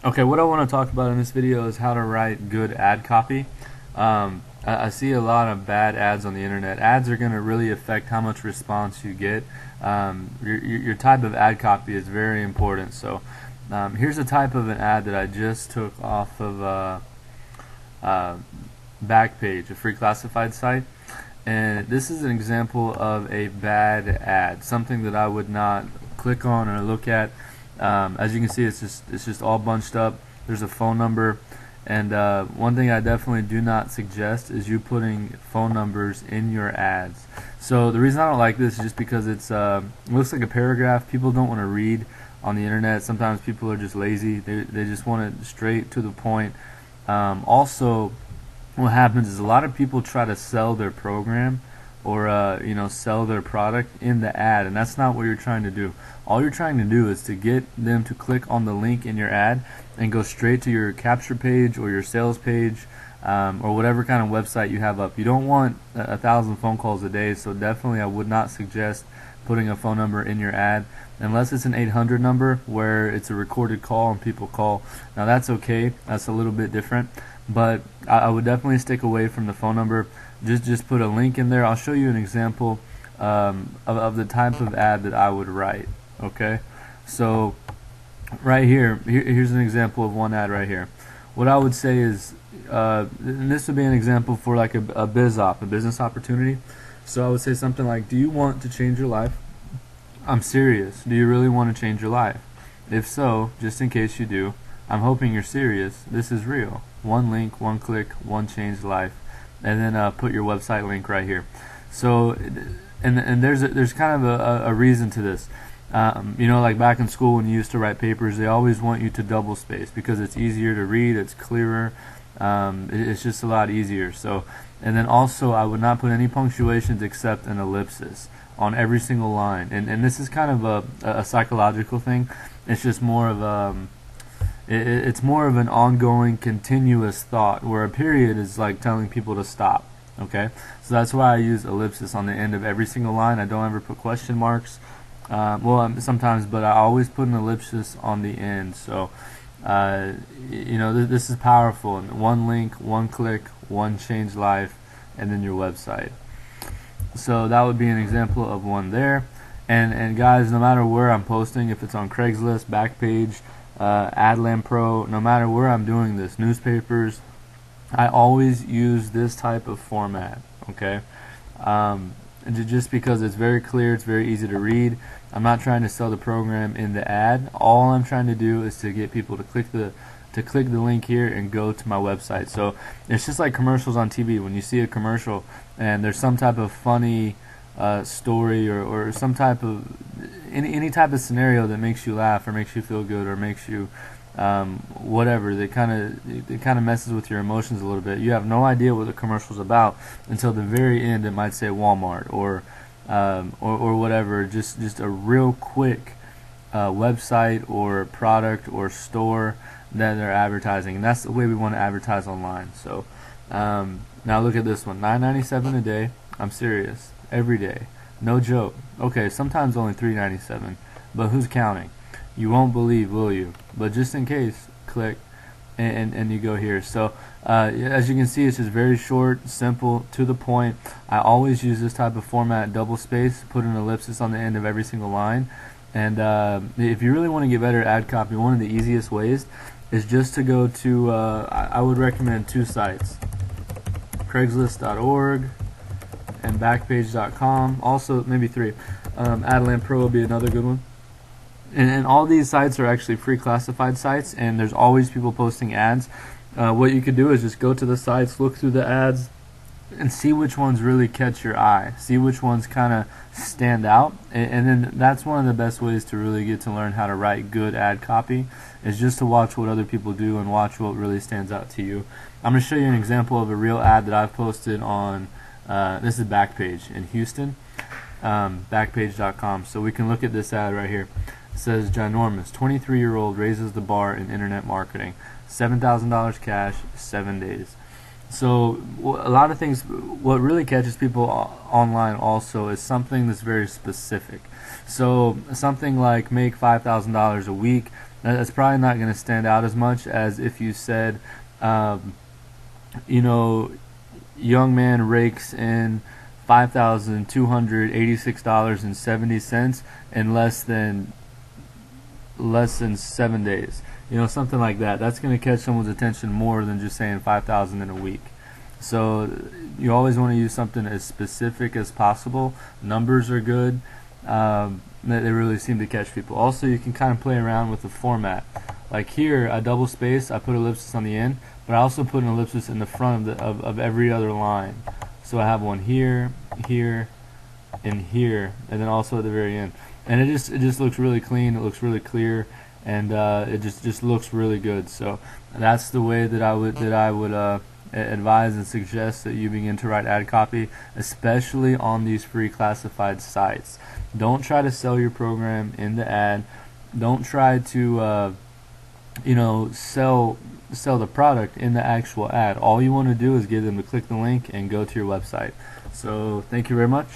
Okay, what I want to talk about in this video is how to write good ad copy. I see a lot of bad ads on the internet. Ads are going to really affect how much response you get. Your type of ad copy is very important. So here's a type of an ad that I just took off of Backpage, a free classified site. And this is an example of a bad ad, something that I would not click on or look at. As you can see, it's just all bunched up. There's a phone number, and one thing I definitely do not suggest is you putting phone numbers in your ads. So the reason I don't like this is just because it looks like a paragraph. People don't want to read on the internet. Sometimes people are just lazy. They just want it straight to the point. Also, what happens is a lot of people try to sell their program or sell their product in the ad, and that's not what you're trying to do. All you're trying to do is to get them to click on the link in your ad and go straight to your capture page or your sales page, or whatever kind of website you have up. You don't want 1,000 phone calls a day, so definitely I would not suggest putting a phone number in your ad unless it's an 800 number where it's a recorded call and people call. Now that's okay, that's a little bit different, but I would definitely stick away from the phone number. Just put a link in there. I'll show you an example of the type of ad that I would write. Okay, so right here's an example of one ad right here. What I would say is, and this would be an example for like a business opportunity. So I would say something like, do you want to change your life? I'm serious. Do you really want to change your life? If so, just in case you do, I'm hoping you're serious. This is real. One link, one click, one changed life. And then put your website link right here. So, and there's kind of a reason to this. Like back in school when you used to write papers, they always want you to double space because it's easier to read, it's clearer, it's just a lot easier. So, and then also I would not put any punctuations except an ellipsis on every single line. And this is kind of a psychological thing. It's just more of it's more of an ongoing, continuous thought, where a period is like telling people to stop. Okay, so that's why I use ellipsis on the end of every single line. I don't ever put question marks. Sometimes, but I always put an ellipsis on the end. So, this is powerful. One link, one click, one change life, and then your website. So that would be an example of one there. And guys, no matter where I'm posting, if it's on Craigslist, Backpage, Adland Pro, no matter where I'm doing this, newspapers, I always use this type of format. Okay, just because it's very clear, it's very easy to read. I'm not trying to sell the program in the ad. All I'm trying to do is to get people to click the link here and go to my website. So it's just like commercials on TV. When you see a commercial and there's some type of funny story or some type of any type of scenario that makes you laugh or makes you feel good or makes you whatever, it kind of messes with your emotions a little bit. You have no idea what the commercial's about until the very end. It might say Walmart or whatever, just a real quick website or product or store that they're advertising, and that's the way we want to advertise online. So now look at this one, $9.97 a day. I'm serious, every day, no joke. Okay, sometimes only $3.97, but who's counting? You won't believe, will you? But just in case, click and you go here. So as you can see, it's just very short, simple, to the point. I always use this type of format, double space, put an ellipsis on the end of every single line. And if you really want to get better ad copy, one of the easiest ways is just to go to, I would recommend two sites, Craigslist.org and Backpage.com, also maybe three. Adland Pro will be another good one. And all these sites are actually free classified sites, and there's always people posting ads. What you could do is just go to the sites, look through the ads, and see which ones really catch your eye. See which ones kind of stand out, and then that's one of the best ways to really get to learn how to write good ad copy, is just to watch what other people do and watch what really stands out to you. I'm going to show you an example of a real ad that I've posted on, this is Backpage in Houston, Backpage.com. So we can look at this ad right here. It says, ginormous, 23-year-old raises the bar in internet marketing, $7,000 cash, 7 days. So a lot of things, what really catches people online also is something that's very specific. So something like make $5,000 a week That's probably not going to stand out as much as if you said, um, you know, young man rakes in $5,286.70 in less than 7 days. Something like that. That's going to catch someone's attention more than just saying 5,000 in a week. So you always want to use something as specific as possible. Numbers are good. They really seem to catch people. Also, you can kind of play around with the format. Like here, I double space, I put ellipsis on the end, but I also put an ellipsis in the front of every other line. So I have one here, here, and here, and then also at the very end. And it just looks really clean. It looks really clear, and it just looks really good. So that's the way that I would advise and suggest that you begin to write ad copy, especially on these free classified sites. Don't try to sell your program in the ad. Don't try to sell the product in the actual ad. All you want to do is get them to click the link and go to your website. So thank you very much.